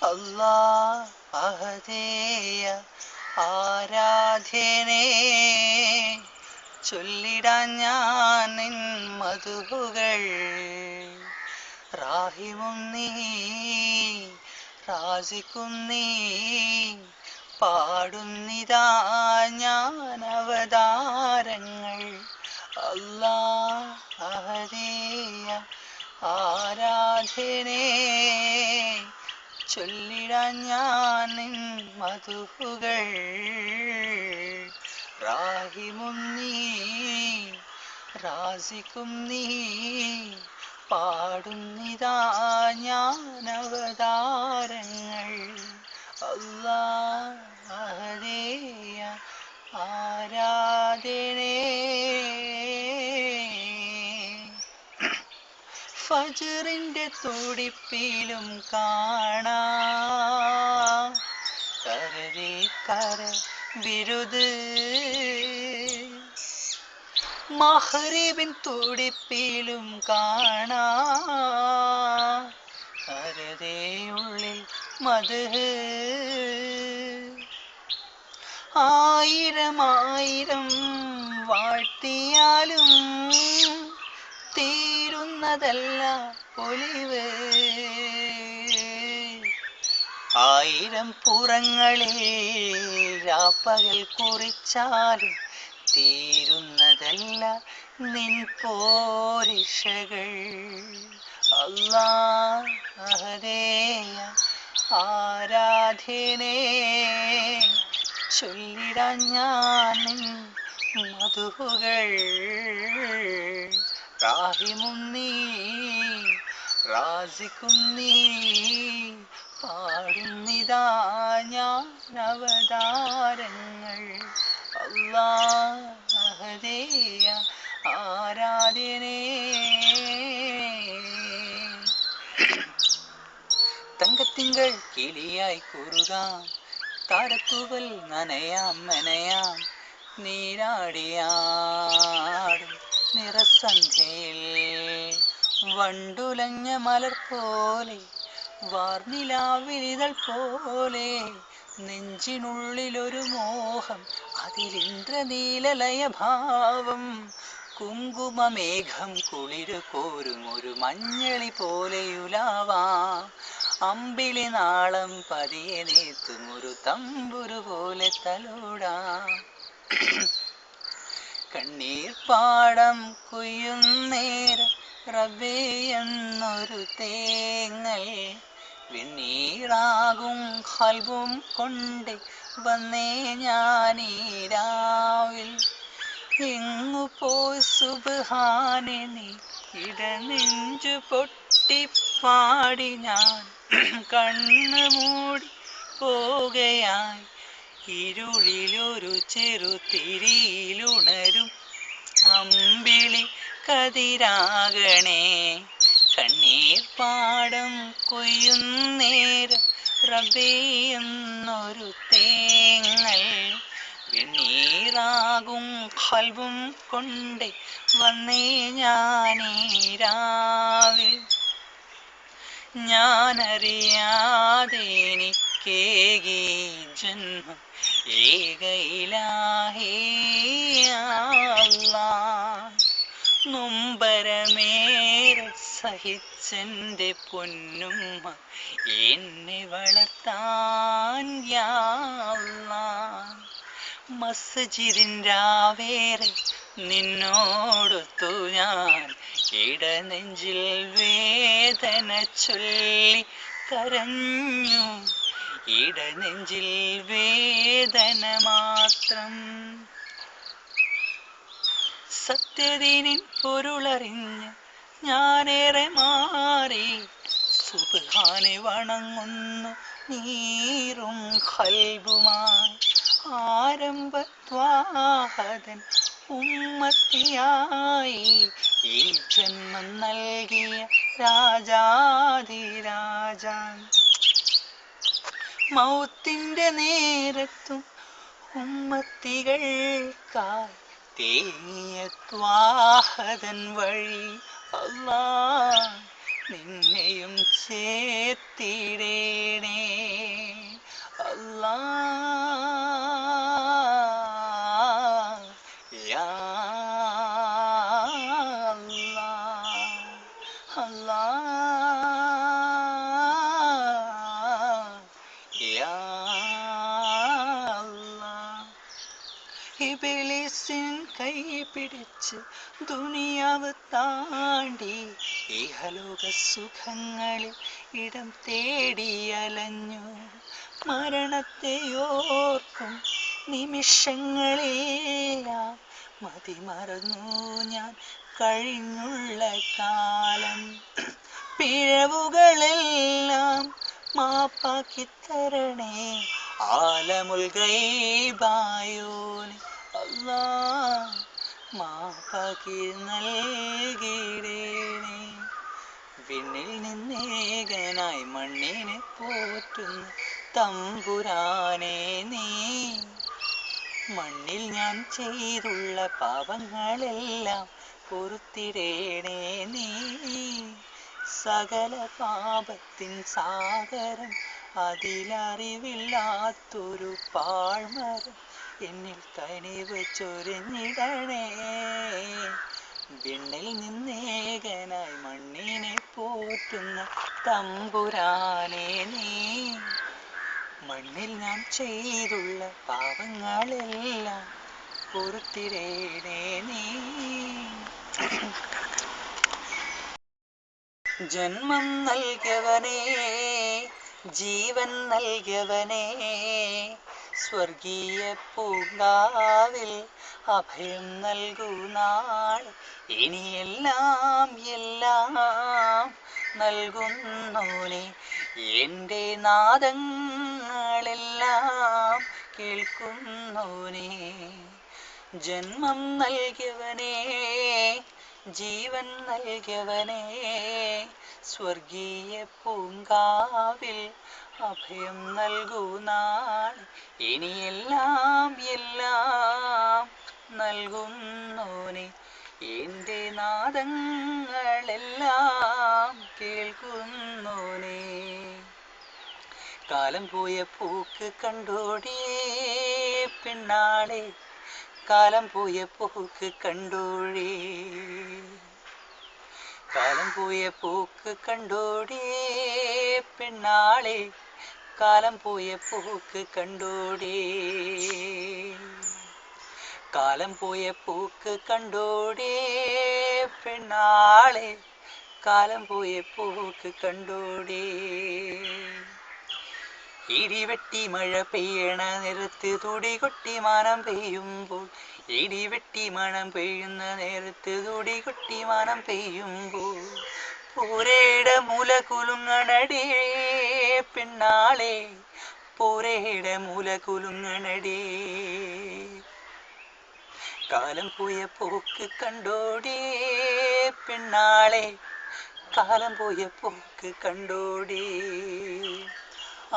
അല്ലാ അഹദേയ ആരാധ്യനേ, ചൊല്ലിടാൻ ഞാൻ നിൻ മധുകൾ. റാഹിമും നീ റാസിക്കും നീ, പാടുന്നിതാ ഞാൻ അവതാരങ്ങൾ. അല്ലാ അഹദേയ ആരാധ്യനേ, ചൊല്ലിടാൻ ഞാൻ നിൻ മധുകൾ. റാഹിമും നീ റാസിക്കും നീ, പാടുന്നിതാ ഞാൻ അവതാരങ്ങൾ. അല്ലാ അഹദേയ ആരാധനേ. ഫജ്റിന്റെ തുടിപ്പിലും കാണാം കരവേ കര വിരുത്, മഹ്രിബിൻ തുടിപ്പിലും കാണാം കരതേ ഉള്ളിൽ മദ്ഹ്. ആയിരം ആയിരം വാഴ്ത്തിയാലും തീരുന്നതല്ല ഒലിവ്. ആയിരം പുറങ്ങളിൽ രാപ്പകൽ കുറിച്ചാലും തീരുന്നതല്ല നിൻ പോരിഷകൾ. അല്ലാ അഹദേയ ആരാധ്യനേ, ചൊല്ലിടാൻ ഞാൻ നിൻ മധുകൾ. റാഹിമും നീ റാസിക്കും നീ, പാടുന്നിതാ ഞാൻ അവതാരങ്ങൾ. അല്ലാ അഹദേയ ആരാധ്യനേ. തങ്കത്തിങ്കൾ കിളിയായി കുറുകാം, താരത്തൂവൽ നനയാം നനയാം, നീരാടിയാടും നിറസന്ധ്യയിൽ. വണ്ടുലഞ്ഞ മലർ പോലെ വാർനിലാവിലിതൾ പോലെ, നെഞ്ചിനുള്ളിലൊരു മോഹം അതിലിന്ദ്രനീലലയ ഭാവം. കുങ്കുമമേഘം കുളിരു കോരും ഒരു മഞ്ഞളി പോലെയുലാവാം, അമ്പിളി നാളം പതിയെ നേത്തും ഒരു തമ്പുരു പോലെ തലോടാം. കണ്ണീർ പാടം കൊയ്യുന്നേരം റബ്ബേ എന്നൊരു തേങ്ങൽ, വെണ്ണീറാകും ഖൽബും കൊണ്ട് വന്നേ ഞാനീ രാവിൽ. എങ്ങു പോയി സുബ്ഹാനെ നീ, ഇടനെഞ്ചു പൊട്ടിപ്പാടി ഞാൻ കണ്ണു മൂടി പോകയായി. ഇരുളിലൊരു ചെറുതിരിയിലുണരും അമ്പിളി കതിരാകണേ. കണ്ണീർ പാടം കൊയ്യുന്നേരം റബ്ബേ എന്നൊരു തേങ്ങൽ, വെണ്ണീറാകും ഖൽബും കൊണ്ട് വന്നേ ഞാനീ രാവിൽ. ഞാനറിയാതെ എനിക്കേകി ജന്മം ഏക ഇലാഹേ അല്ലാഹ്. നൊമ്പരമേറെ സഹിച്ചെൻ്റെ പൊന്നുമ്മ എന്നെ വളർത്താൻ യാ അല്ലാഹ്. മസ്ജിദിൻ രാവേറെ നിന്നോടൊത്തു ഞാൻ, ഇടനെഞ്ചിൽ വേദന ചൊല്ലി കരഞ്ഞു, ഇടനെഞ്ചിൽ വേദന മാത്രം. സത്യദീനിൻ പൊരുളറിഞ്ഞ് ഞാനേറെ മാറി, സുബ്ഹാനെ വണങ്ങുന്നു നീറും ഖൽബുമായി. ആരംഭത്വാഹതൻ ഉമ്മത്തിയായി ഈ ജന്മം നൽകിയ രാജാധിരാജാൻ. മൗത്തിന്റെ നേരത്തും ഉമ്മത്തികൾക്കായി തേങ്ങിയ ത്വാഹതൻ വഴി. അല്ലാഹ് നിന്നെയും ചേർത്തിടേണേ. ഇബിലിസിൻ കൈ പിടിച്ച് ദുനിയാവ് താണ്ടി ഇഹലോക സുഖങ്ങളിൽ ഇടം തേടിയലഞ്ഞു. മരണത്തെയോർക്കും നിമിഷങ്ങളെല്ലാം മതിമറന്നു ഞാൻ കഴിഞ്ഞുള്ള കാലം. പിഴവുകളെല്ലാം മാപ്പാക്കി തരണേ ആലമുൽ ഗൈബായോനെ അല്ലാ, മാപ്പാക്കി നൽകിടേണേ. വിണ്ണിൽ നിന്നേകനായി മണ്ണിനെ പോറ്റുന്ന തമ്പുരാനെ നീ, മണ്ണിൽ ഞാൻ ചെയ്തുള്ള പാപങ്ങളെല്ലാം പൊറുത്തിടേണേ നീ. സകല പാപത്തിൻ സാഗരം അതിലറിവില്ലാത്തൊരു പാഴ്മരം എന്നിൽ കനിവ് ചൊരിഞ്ഞിടണേ. വിണ്ണിൽ നിന്നേകനായി മണ്ണിനെ പോറ്റുന്ന തമ്പുരാനെ നീ, മണ്ണിൽ ഞാൻ ചെയ്തുള്ള പാപങ്ങളെല്ലാം പൊറുത്തിടേണേ നീ. ജന്മം നൽകിയവനേ, ജീവൻ നൽകിയവനേ, സ്വർഗീയ പൂങ്കാവിൽ അഭയം നൽകൂ നാൾ. ഇനിയെല്ലാം എല്ലാം നൽകുന്നോനെ, എൻ്റെ നാദങ്ങളെല്ലാം കേൾക്കുന്നോനെ. ജന്മം നൽകിയവനേ, ജീവൻ നൽകിയവനേ, സ്വർഗീയ പൂങ്കാവിൽ അഭയം നൽകൂ നാൾ. ഇനിയെല്ലാം എല്ലാം നൽകുന്നോനെ, എൻ്റെ നാദങ്ങളെല്ലാം കേൾക്കുന്നോനെ. കാലം പോയ പൂക്ക് കണ്ടോടിയേ പെണ്ണാളെ, കാലം പോയ പൂക്ക് കണ്ടോഴി, കാലം പോയ പൂക്ക് കണ്ടോടിയേ പെണ്ണാളെ, കാലം പോയ പൂക്ക് കണ്ടോടി, കാലം പോയ പൂക്ക് കണ്ടോടിയേ പെണ്ണാളെ, കാലം പോയ പൂക്ക് കണ്ടോടി. ഇടിവെട്ടി മഴ പെയ്യണ നേരത്ത് തുടികൊട്ടി മാനം പെയ്യുമ്പോൾ, ഇടിവെട്ടി മണം പെയ്യുന്ന നേരത്ത് തുടികൊട്ടി മാനം പെയ്യുമ്പോൾ, പൂരയുടെ മൂല കുലുങ്ങണടേ പെണ്ണാളെ, പൂരയുടെ മൂല കുലുങ്ങണടേ. കാലം പോയ പോക്ക് കണ്ടോടി പെണ്ണാളെ, കാലം പോയ പോക്ക് കണ്ടോടി.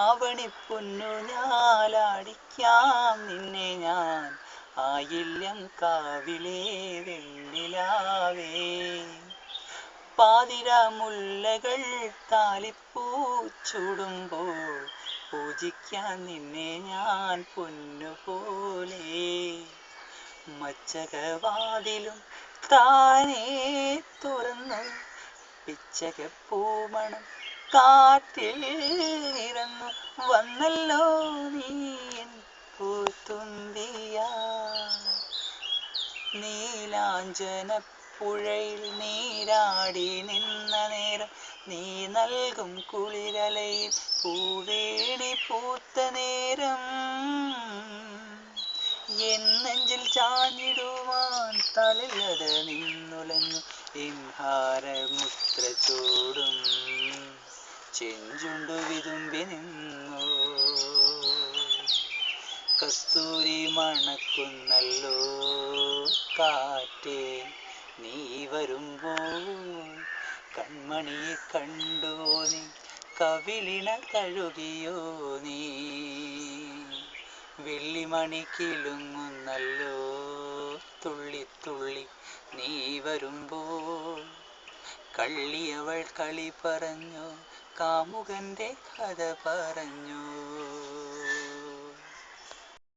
ആവണിപ്പൊന്നു ഞാലാടിക്കാം നിന്നെ ഞാൻ, ആയില്യം കാവിലെ വെണ്ണിലാവേ. പാതിര മുല്ലകൾ താലിപ്പൂ ചൂടുമ്പോൾ, പൂജിക്കാൻ നിന്നെ ഞാൻ പൊന്നുപോലെ. മച്ചകവാതിലും താനേ തുറന്നു, പിച്ചകപ്പൂമണം കാറ്റിൽ നിറന്നു വന്നല്ലോ നീ എൻ പൂത്തുമ്പിയ. നീലാഞ്ചനപ്പുഴയിൽ നീരാടി നിന്ന നേരം, നീ നൽകും കുളിരലയിൽ പൂവേണി പൂത്ത നേരം, എൻ നെഞ്ചിൽ ചാഞ്ഞിടുവാൻ തളിലത നിന്നുലഞ്ഞു എൻ ഹാരമുദ്ര ചൂടും ചെഞ്ചുണ്ടു വിതുമ്പി നിന്നു. കസ്തൂരി മണക്കുന്നല്ലോ കാറ്റേ നീ വരുമ്പോൾ, കൺമണിയെ കണ്ടുവോ നീ, കവിളിണ തഴുകിയോ നീ. വെള്ളിമണി കിലുങ്ങുന്നല്ലോ തുള്ളി തുള്ളി നീ വരുമ്പോൾ, കള്ളിയവൾ കളി പറഞ്ഞു കാമുകന്റെ കഥ പറഞ്ഞു.